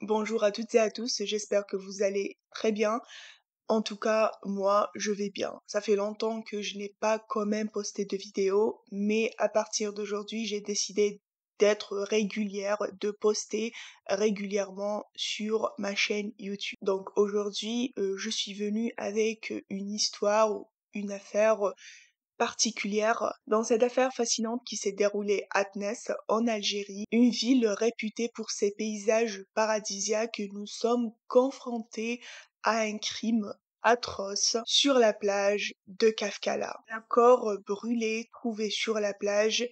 Bonjour à toutes et à tous, j'espère que vous allez très bien. En tout cas, moi, je vais bien. Ça fait longtemps que je n'ai pas quand même posté de vidéo, mais à partir d'aujourd'hui, j'ai décidé d'être régulière, de poster régulièrement sur ma chaîne YouTube. Donc aujourd'hui, je suis venue avec une histoire ou une affaire particulière dans cette affaire fascinante qui s'est déroulée à Tness, en Algérie, une ville réputée pour ses paysages paradisiaques. Nous sommes confrontés à un crime atroce sur la plage de Kafkala. Un corps brûlé trouvé sur la plage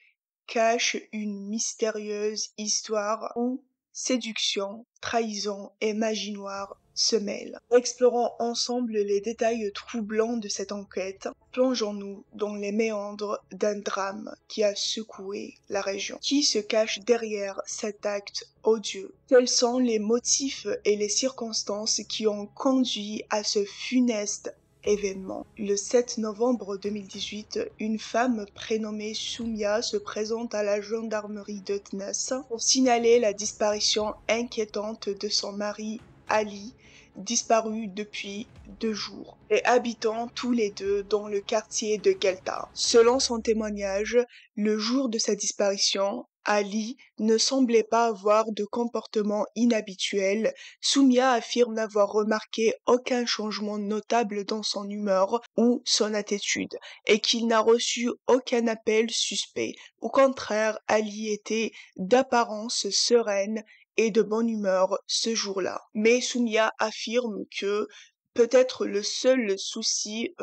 cache une mystérieuse histoire où séduction, trahison et magie noire se mêlent. Explorons ensemble les détails troublants de cette enquête. Plongeons-nous dans les méandres d'un drame qui a secoué la région. Qui se cache derrière cet acte odieux? Quels sont les motifs et les circonstances qui ont conduit à ce funeste événement? Le 7 novembre 2018, une femme prénommée Soumia se présente à la gendarmerie de Tness pour signaler la disparition inquiétante de son mari Ali, disparu depuis 2 jours, et habitant tous les deux dans le quartier de Guelta. Selon son témoignage, le jour de sa disparition, Ali ne semblait pas avoir de comportement inhabituel. Soumia affirme n'avoir remarqué aucun changement notable dans son humeur ou son attitude, et qu'il n'a reçu aucun appel suspect. Au contraire, Ali était d'apparence sereine et de bonne humeur ce jour-là. Mais Soumia affirme que peut-être le seul souci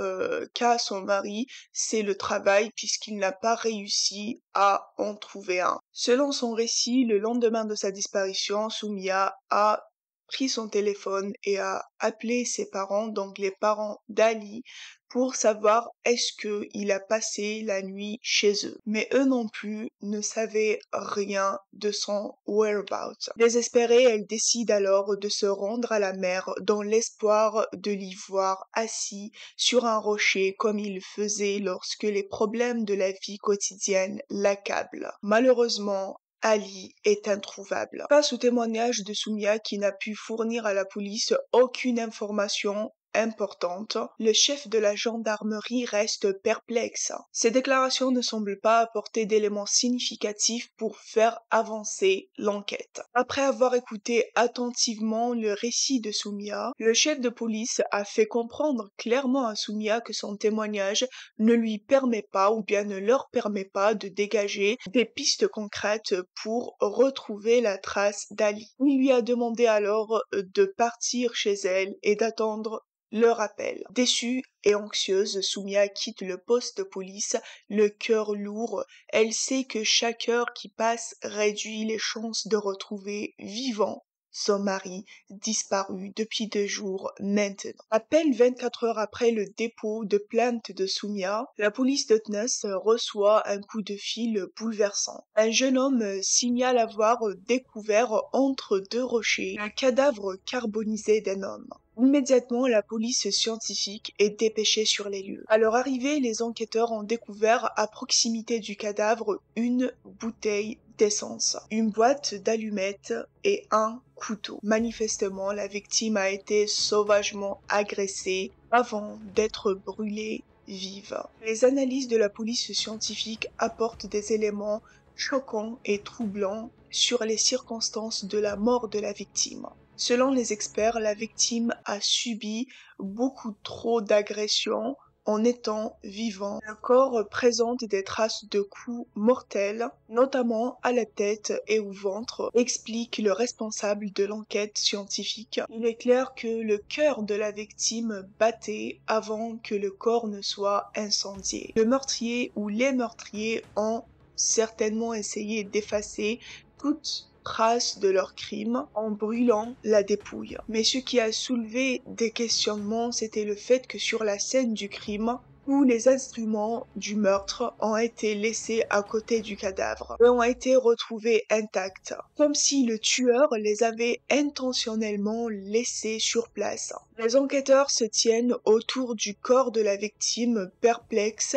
qu'a son mari, c'est le travail, puisqu'il n'a pas réussi à en trouver un. Selon son récit, le lendemain de sa disparition, Soumia a pris son téléphone et a appelé ses parents, donc les parents d'Ali, pour savoir est-ce qu'il a passé la nuit chez eux. Mais eux non plus ne savaient rien de son whereabouts. Désespérée, elle décide alors de se rendre à la mer dans l'espoir de l'y voir assis sur un rocher comme il faisait lorsque les problèmes de la vie quotidienne l'accablent. Malheureusement, Ali est introuvable. Face au témoignage de Soumia qui n'a pu fournir à la police aucune information importante, le chef de la gendarmerie reste perplexe. Ces déclarations ne semblent pas apporter d'éléments significatifs pour faire avancer l'enquête. Après avoir écouté attentivement le récit de Soumia, le chef de police a fait comprendre clairement à Soumia que son témoignage ne lui permet pas ou bien ne leur permet pas de dégager des pistes concrètes pour retrouver la trace d'Ali. Il lui a demandé alors de partir chez elle et d'attendre leur appel. Déçue et anxieuse, Soumia quitte le poste de police, le cœur lourd. Elle sait que chaque heure qui passe réduit les chances de retrouver vivant son mari, disparu depuis 2 jours maintenant. À peine 24 heures après le dépôt de plainte de Soumia, la police de Tness reçoit un coup de fil bouleversant. Un jeune homme signale avoir découvert entre 2 rochers un cadavre carbonisé d'un homme. Immédiatement, la police scientifique est dépêchée sur les lieux. À leur arrivée, les enquêteurs ont découvert à proximité du cadavre une bouteille d'essence, une boîte d'allumettes et un couteau. Manifestement, la victime a été sauvagement agressée avant d'être brûlée vive. Les analyses de la police scientifique apportent des éléments choquants et troublants sur les circonstances de la mort de la victime. Selon les experts, la victime a subi beaucoup trop d'agressions en étant vivant. Le corps présente des traces de coups mortels, notamment à la tête et au ventre, explique le responsable de l'enquête scientifique. Il est clair que le cœur de la victime battait avant que le corps ne soit incendié. Le meurtrier ou les meurtriers ont certainement essayé d'effacer toute trace de leur crime en brûlant la dépouille. Mais ce qui a soulevé des questionnements, c'était le fait que sur la scène du crime, tous les instruments du meurtre ont été laissés à côté du cadavre et ont été retrouvés intacts, comme si le tueur les avait intentionnellement laissés sur place. Les enquêteurs se tiennent autour du corps de la victime, perplexes,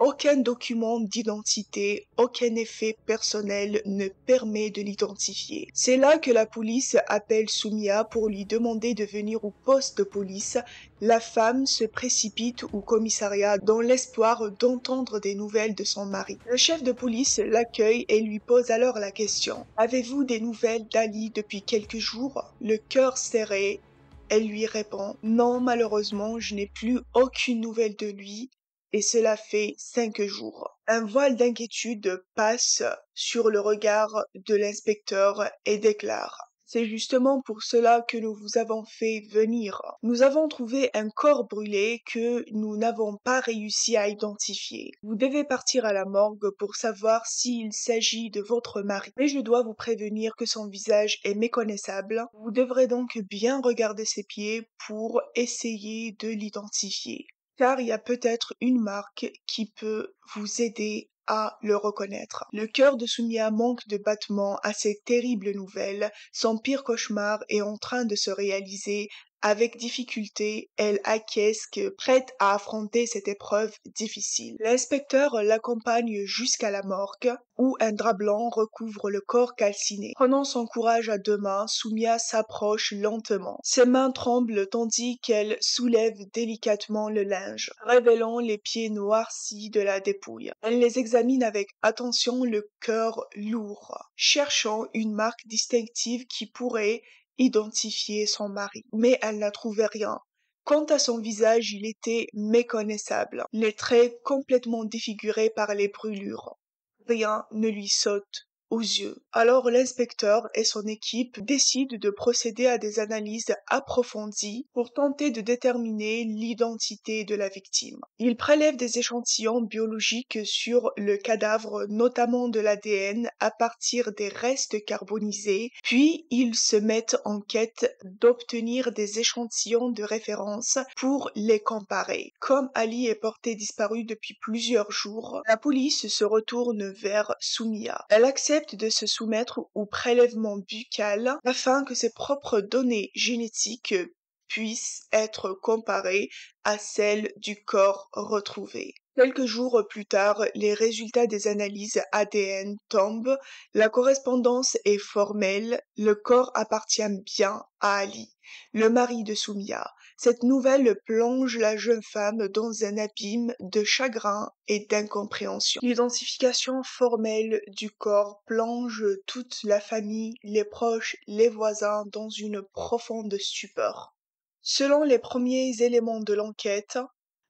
Aucun document d'identité, aucun effet personnel ne permet de l'identifier. C'est là que la police appelle Soumia pour lui demander de venir au poste de police. La femme se précipite au commissariat dans l'espoir d'entendre des nouvelles de son mari. Le chef de police l'accueille et lui pose alors la question. « Avez-vous des nouvelles d'Ali depuis quelques jours ?» Le cœur serré, elle lui répond « Non, malheureusement, je n'ai plus aucune nouvelle de lui. » Et cela fait 5 jours. Un voile d'inquiétude passe sur le regard de l'inspecteur et déclare. C'est justement pour cela que nous vous avons fait venir. Nous avons trouvé un corps brûlé que nous n'avons pas réussi à identifier. Vous devez partir à la morgue pour savoir s'il s'agit de votre mari. Mais je dois vous prévenir que son visage est méconnaissable. Vous devrez donc bien regarder ses pieds pour essayer de l'identifier. Car il y a peut-être une marque qui peut vous aider à le reconnaître. Le cœur de Soumia manque de battements à cette terrible nouvelle. Son pire cauchemar est en train de se réaliser. Avec difficulté, elle acquiesce, prête à affronter cette épreuve difficile. L'inspecteur l'accompagne jusqu'à la morgue, où un drap blanc recouvre le corps calciné. Prenant son courage à deux mains, Soumia s'approche lentement. Ses mains tremblent tandis qu'elle soulève délicatement le linge, révélant les pieds noircis de la dépouille. Elle les examine avec attention, le cœur lourd, cherchant une marque distinctive qui pourrait identifier son mari. Mais elle n'a trouvé rien. Quant à son visage, il était méconnaissable, les traits complètement défigurés par les brûlures. Rien ne lui saute aux yeux. Alors l'inspecteur et son équipe décident de procéder à des analyses approfondies pour tenter de déterminer l'identité de la victime. Ils prélèvent des échantillons biologiques sur le cadavre, notamment de l'ADN, à partir des restes carbonisés, puis ils se mettent en quête d'obtenir des échantillons de référence pour les comparer. Comme Ali est porté disparu depuis plusieurs jours, la police se retourne vers Soumia. Elle accepte de se soumettre au prélèvement buccal afin que ses propres données génétiques puissent être comparées à celles du corps retrouvé. Quelques jours plus tard, les résultats des analyses ADN tombent, la correspondance est formelle, le corps appartient bien à Ali, le mari de Soumia. Cette nouvelle plonge la jeune femme dans un abîme de chagrin et d'incompréhension. L'identification formelle du corps plonge toute la famille, les proches, les voisins dans une profonde stupeur. Selon les premiers éléments de l'enquête,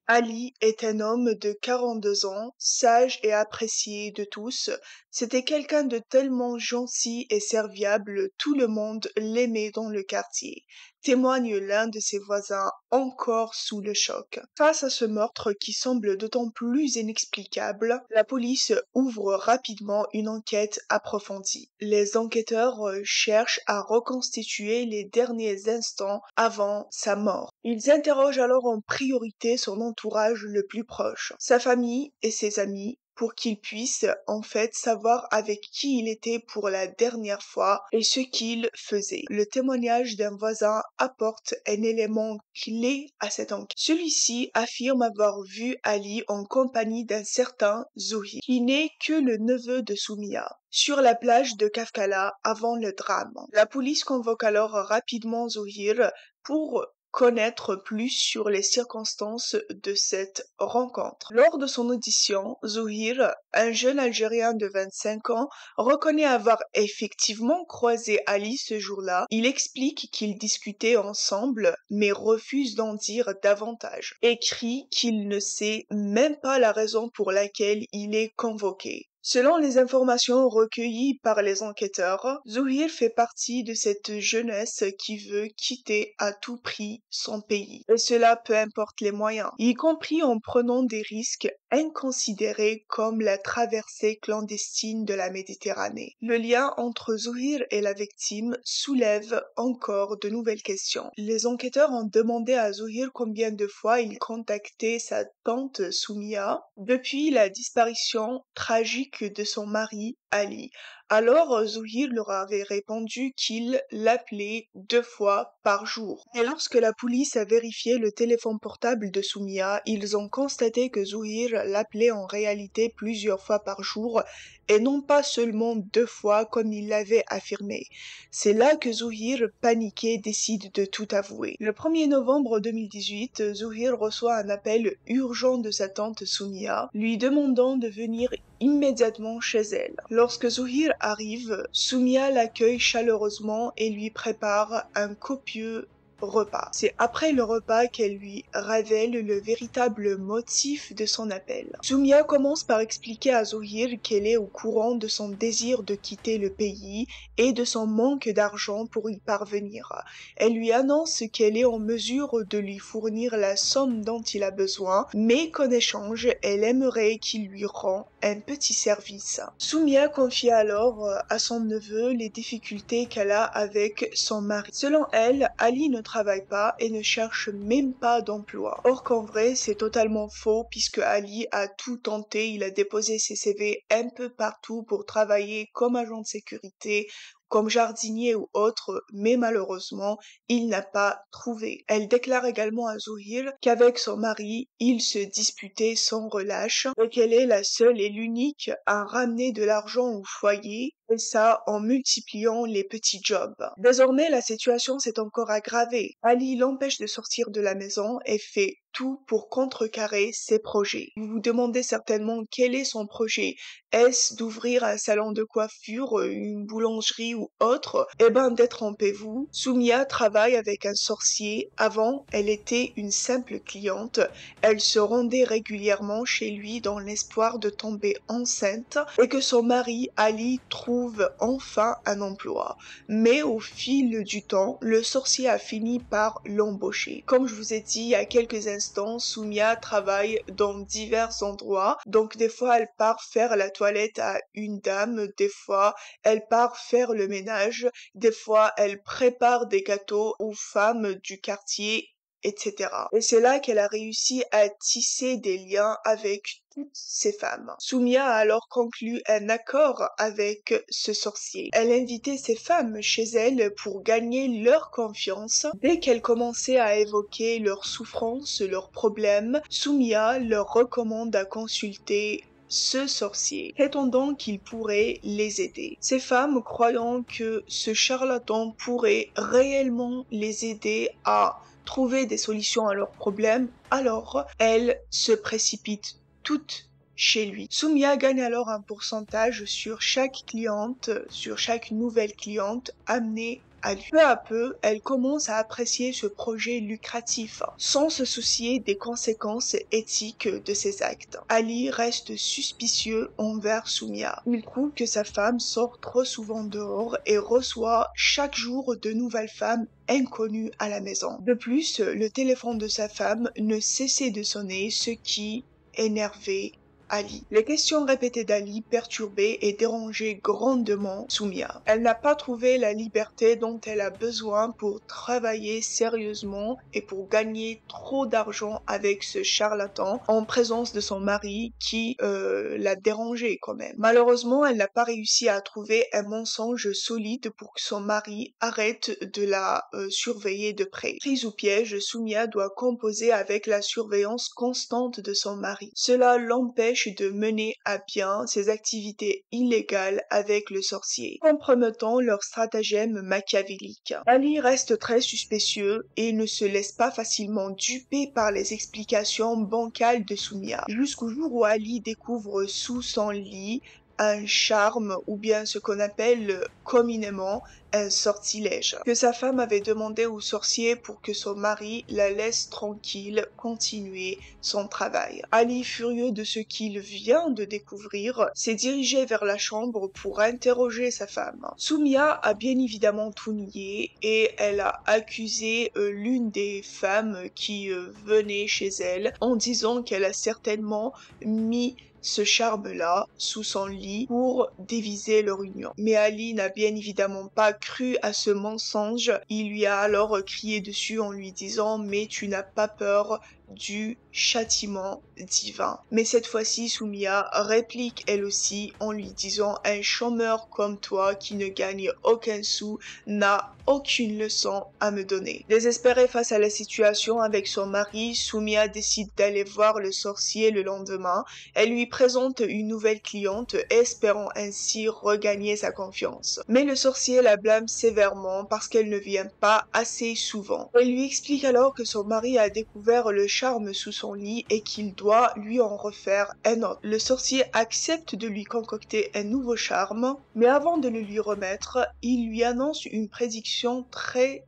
Ali est un homme de 42 ans, sage et apprécié de tous. C'était quelqu'un de tellement gentil et serviable, tout le monde l'aimait dans le quartier, témoigne l'un de ses voisins encore sous le choc. Face à ce meurtre qui semble d'autant plus inexplicable, la police ouvre rapidement une enquête approfondie. Les enquêteurs cherchent à reconstituer les derniers instants avant sa mort. Ils interrogent alors en priorité son entourage le plus proche, sa famille et ses amis, pour qu'il puisse en fait savoir avec qui il était pour la dernière fois et ce qu'il faisait. Le témoignage d'un voisin apporte un élément clé à cette enquête. Celui-ci affirme avoir vu Ali en compagnie d'un certain Zohir, qui n'est que le neveu de Soumia, sur la plage de Kafkala avant le drame. La police convoque alors rapidement Zohir pour connaître plus sur les circonstances de cette rencontre. Lors de son audition, Zohir, un jeune Algérien de 25 ans, reconnaît avoir effectivement croisé Ali ce jour-là. Il explique qu'ils discutaient ensemble, mais refuse d'en dire davantage. Écrit qu'il ne sait même pas la raison pour laquelle il est convoqué. Selon les informations recueillies par les enquêteurs, Zohir fait partie de cette jeunesse qui veut quitter à tout prix son pays. Et cela peu importe les moyens, y compris en prenant des risques inconsidérés comme la traversée clandestine de la Méditerranée. Le lien entre Zohir et la victime soulève encore de nouvelles questions. Les enquêteurs ont demandé à Zohir combien de fois il contactait sa tante Soumia depuis la disparition tragique de son mari Ali. Alors, Zouhir leur avait répondu qu'il l'appelait 2 fois par jour. Et lorsque la police a vérifié le téléphone portable de Soumia, ils ont constaté que Zouhir l'appelait en réalité plusieurs fois par jour et non pas seulement 2 fois comme il l'avait affirmé. C'est là que Zouhir, paniqué, décide de tout avouer. Le 1er novembre 2018, Zouhir reçoit un appel urgent de sa tante Soumia, lui demandant de venir immédiatement chez elle. Lorsque Zouhir arrive, Soumia l'accueille chaleureusement et lui prépare un copieux repas. C'est après le repas qu'elle lui révèle le véritable motif de son appel. Soumia commence par expliquer à Zouhir qu'elle est au courant de son désir de quitter le pays et de son manque d'argent pour y parvenir. Elle lui annonce qu'elle est en mesure de lui fournir la somme dont il a besoin, mais qu'en échange, elle aimerait qu'il lui rende un petit service. Soumia confie alors à son neveu les difficultés qu'elle a avec son mari. Selon elle, Ali ne travaille pas et ne cherche même pas d'emploi. Or qu'en vrai, c'est totalement faux puisque Ali a tout tenté, il a déposé ses CV un peu partout pour travailler comme agent de sécurité, comme jardinier ou autre, mais malheureusement, il n'a pas trouvé. Elle déclare également à Zouhir qu'avec son mari, ils se disputaient sans relâche et qu'elle est la seule et l'unique à ramener de l'argent au foyer, et ça en multipliant les petits jobs. Désormais, la situation s'est encore aggravée. Ali l'empêche de sortir de la maison et fait tout pour contrecarrer ses projets. Vous vous demandez certainement quel est son projet. Est-ce d'ouvrir un salon de coiffure, une boulangerie ou autre? Eh ben, détrompez-vous, Soumia travaille avec un sorcier. Avant, elle était une simple cliente. Elle se rendait régulièrement chez lui dans l'espoir de tomber enceinte et que son mari, Ali, trouve enfin un emploi. Mais au fil du temps, le sorcier a fini par l'embaucher. Comme je vous ai dit il y a quelques instants, Soumia travaille dans divers endroits. Donc des fois, elle part faire la toilette à une dame, des fois, elle part faire le ménage, des fois, elle prépare des gâteaux aux femmes du quartier, etc. Et c'est là qu'elle a réussi à tisser des liens avec toutes ces femmes. Soumia a alors conclu un accord avec ce sorcier. Elle invitait ces femmes chez elle pour gagner leur confiance. Dès qu'elles commençaient à évoquer leurs souffrances, leurs problèmes, Soumia leur recommande à consulter ce sorcier, prétendant qu'il pourrait les aider. Ces femmes, croyant que ce charlatan pourrait réellement les aider à trouver des solutions à leurs problèmes, alors elles se précipitent toutes chez lui. Soumia gagne alors un pourcentage sur chaque cliente, sur chaque nouvelle cliente amenée à lui. Peu à peu, elle commence à apprécier ce projet lucratif, sans se soucier des conséquences éthiques de ses actes. Ali reste suspicieux envers Soumia. Il trouve que sa femme sort trop souvent dehors et reçoit chaque jour de nouvelles femmes inconnues à la maison. De plus, le téléphone de sa femme ne cessait de sonner, ce qui énervait Ali. Les questions répétées d'Ali perturbaient et dérangeaient grandement Soumia. Elle n'a pas trouvé la liberté dont elle a besoin pour travailler sérieusement et pour gagner trop d'argent avec ce charlatan en présence de son mari qui l'a dérangée quand même. Malheureusement, elle n'a pas réussi à trouver un mensonge solide pour que son mari arrête de la surveiller de près. Prise au piège, Soumia doit composer avec la surveillance constante de son mari. Cela l'empêche de mener à bien ses activités illégales avec le sorcier, compromettant leur stratagème machiavélique. Ali reste très suspicieux et ne se laisse pas facilement duper par les explications bancales de Soumia, jusqu'au jour où Ali découvre sous son lit un charme ou bien ce qu'on appelle communément un sortilège, que sa femme avait demandé au sorcier pour que son mari la laisse tranquille continuer son travail. Ali, furieux de ce qu'il vient de découvrir, s'est dirigé vers la chambre pour interroger sa femme. Soumia a bien évidemment tout nié et elle a accusé l'une des femmes qui venait chez elle en disant qu'elle a certainement mis ce charme-là sous son lit pour déviser leur union. Mais Ali n'a bien évidemment pas cru à ce mensonge. Il lui a alors crié dessus en lui disant « Mais tu n'as pas peur du châtiment divin. Mais cette fois-ci, Soumia réplique elle aussi en lui disant: un chômeur comme toi qui ne gagne aucun sou n'a aucune leçon à me donner. Désespérée face à la situation avec son mari, Soumia décide d'aller voir le sorcier le lendemain. Elle lui présente une nouvelle cliente, espérant ainsi regagner sa confiance. Mais le sorcier la blâme sévèrement parce qu'elle ne vient pas assez souvent. Elle lui explique alors que son mari a découvert le charme sous son lit et qu'il doit lui en refaire un autre. Le sorcier accepte de lui concocter un nouveau charme, mais avant de le lui remettre, il lui annonce une prédiction très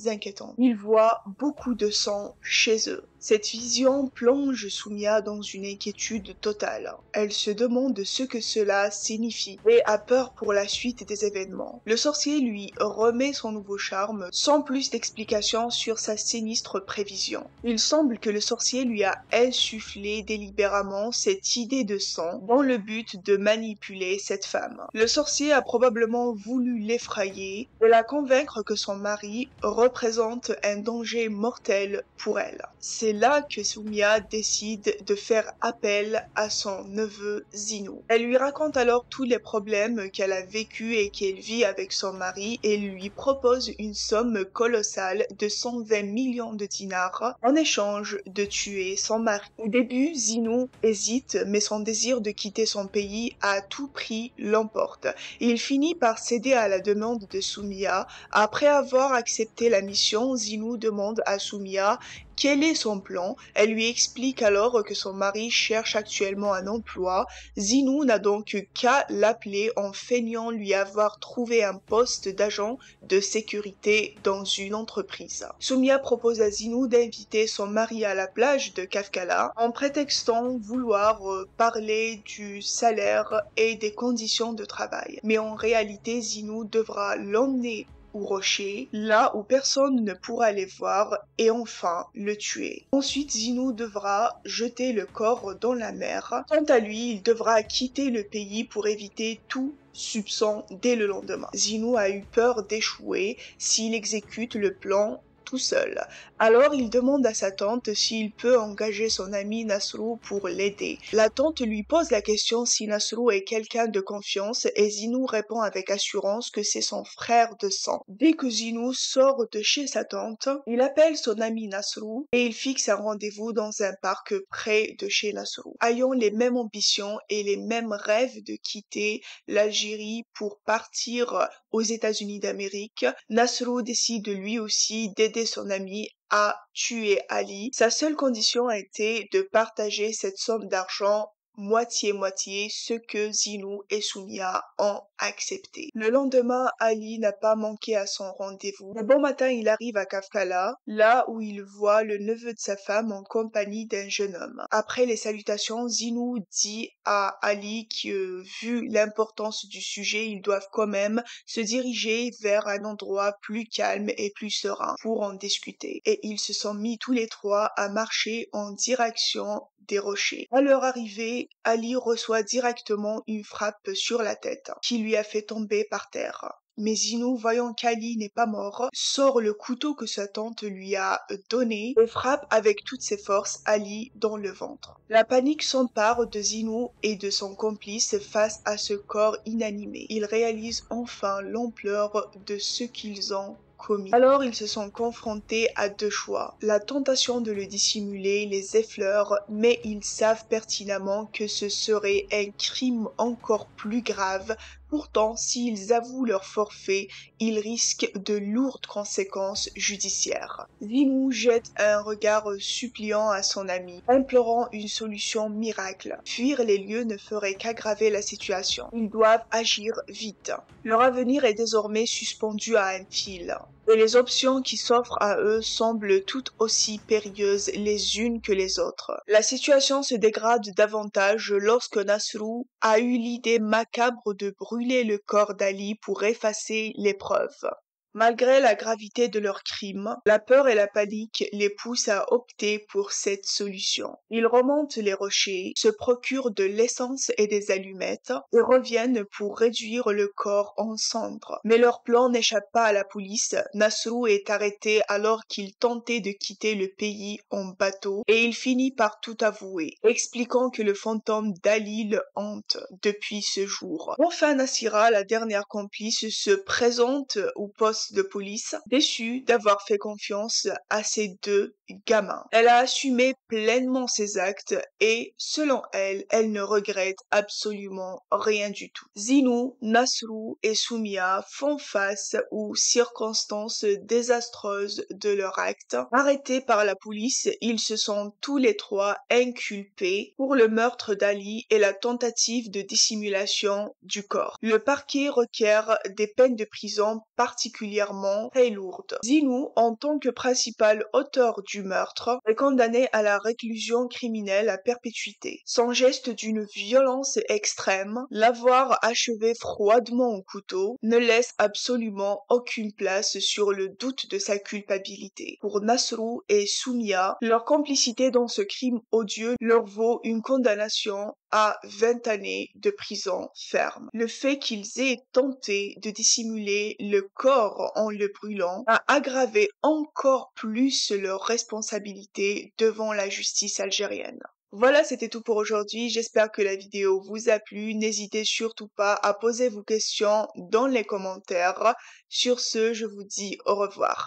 inquiétante. Il voit beaucoup de sang chez eux. Cette vision plonge Soumia dans une inquiétude totale. Elle se demande ce que cela signifie et a peur pour la suite des événements. Le sorcier lui remet son nouveau charme sans plus d'explications sur sa sinistre prévision. Il semble que le sorcier lui a insufflé délibérément cette idée de sang dans le but de manipuler cette femme. Le sorcier a probablement voulu l'effrayer et la convaincre que son mari représente un danger mortel pour elle. C'est là que Soumia décide de faire appel à son neveu Zinou. Elle lui raconte alors tous les problèmes qu'elle a vécus et qu'elle vit avec son mari et lui propose une somme colossale de 120 millions de dinars en échange de tuer son mari. Au début, Zinou hésite, mais son désir de quitter son pays à tout prix l'emporte. Il finit par céder à la demande de Soumia. Après avoir accepté la mission, Zinou demande à Soumia quel est son plan. Elle lui explique alors que son mari cherche actuellement un emploi. Zinou n'a donc qu'à l'appeler en feignant lui avoir trouvé un poste d'agent de sécurité dans une entreprise. Soumia propose à Zinou d'inviter son mari à la plage de Kafkala en prétextant vouloir parler du salaire et des conditions de travail. Mais en réalité, Zinou devra l'emmener au rocher, là où personne ne pourra les voir, et enfin le tuer. Ensuite, Zinou devra jeter le corps dans la mer. Quant à lui, il devra quitter le pays pour éviter tout soupçon dès le lendemain. Zinou a eu peur d'échouer s'il exécute le plan tout seul. Alors il demande à sa tante s'il peut engager son ami Nasrou pour l'aider. La tante lui pose la question si Nasrou est quelqu'un de confiance et Zinou répond avec assurance que c'est son frère de sang. Dès que Zinou sort de chez sa tante, il appelle son ami Nasrou et il fixe un rendez-vous dans un parc près de chez Nasrou. Ayant les mêmes ambitions et les mêmes rêves de quitter l'Algérie pour partir aux États-Unis d'Amérique, Nasrou décide lui aussi d'aider son ami à tuer Ali. Sa seule condition a été de partager cette somme d'argent moitié-moitié, ce que Zinou et Soumia ont accepté. Le lendemain, Ali n'a pas manqué à son rendez-vous. Le bon matin, il arrive à Kafkala, là où il voit le neveu de sa femme en compagnie d'un jeune homme. Après les salutations, Zinou dit à Ali que, vu l'importance du sujet, ils doivent quand même se diriger vers un endroit plus calme et plus serein pour en discuter. Et ils se sont mis tous les trois à marcher en direction des rochers. À leur arrivée, Ali reçoit directement une frappe sur la tête, qui lui a fait tomber par terre. Mais Zinou, voyant qu'Ali n'est pas mort, sort le couteau que sa tante lui a donné et frappe avec toutes ses forces Ali dans le ventre. La panique s'empare de Zinou et de son complice face à ce corps inanimé. Ils réalisent enfin l'ampleur de ce qu'ils ont commis. Alors ils se sont confrontés à deux choix. La tentation de le dissimuler les effleure, mais ils savent pertinemment que ce serait un crime encore plus grave. Pourtant, s'ils avouent leur forfait, ils risquent de lourdes conséquences judiciaires. Zinou jette un regard suppliant à son ami, implorant une solution miracle. Fuir les lieux ne ferait qu'aggraver la situation. Ils doivent agir vite. Leur avenir est désormais suspendu à un fil. Et les options qui s'offrent à eux semblent toutes aussi périlleuses les unes que les autres. La situation se dégrade davantage lorsque Nasrou a eu l'idée macabre de brûler le corps d'Ali pour effacer les preuves. Malgré la gravité de leurs crimes, la peur et la panique les poussent à opter pour cette solution. Ils remontent les rochers, se procurent de l'essence et des allumettes et reviennent pour réduire le corps en cendres. Mais leur plan n'échappe pas à la police. Nasrou est arrêté alors qu'il tentait de quitter le pays en bateau et il finit par tout avouer, expliquant que le fantôme d'Ali le hante depuis ce jour. Enfin, Nassira, la dernière complice, se présente au poste de police, déçue d'avoir fait confiance à ces deux gamins. Elle a assumé pleinement ses actes et, selon elle, elle ne regrette absolument rien du tout. Zinou, Nasrou et Soumia font face aux circonstances désastreuses de leur acte. Arrêtés par la police, ils se sont tous les trois inculpés pour le meurtre d'Ali et la tentative de dissimulation du corps. Le parquet requiert des peines de prison particulièrement très lourdes. Zinou, en tant que principal auteur du meurtre, est condamné à la réclusion criminelle à perpétuité. Son geste d'une violence extrême, l'avoir achevé froidement au couteau, ne laisse absolument aucune place sur le doute de sa culpabilité. Pour Nasrou et Soumia, leur complicité dans ce crime odieux leur vaut une condamnation à 20 années de prison ferme. Le fait qu'ils aient tenté de dissimuler le corps en le brûlant a aggravé encore plus leur responsabilité devant la justice algérienne. Voilà, c'était tout pour aujourd'hui. J'espère que la vidéo vous a plu. N'hésitez surtout pas à poser vos questions dans les commentaires. Sur ce, je vous dis au revoir.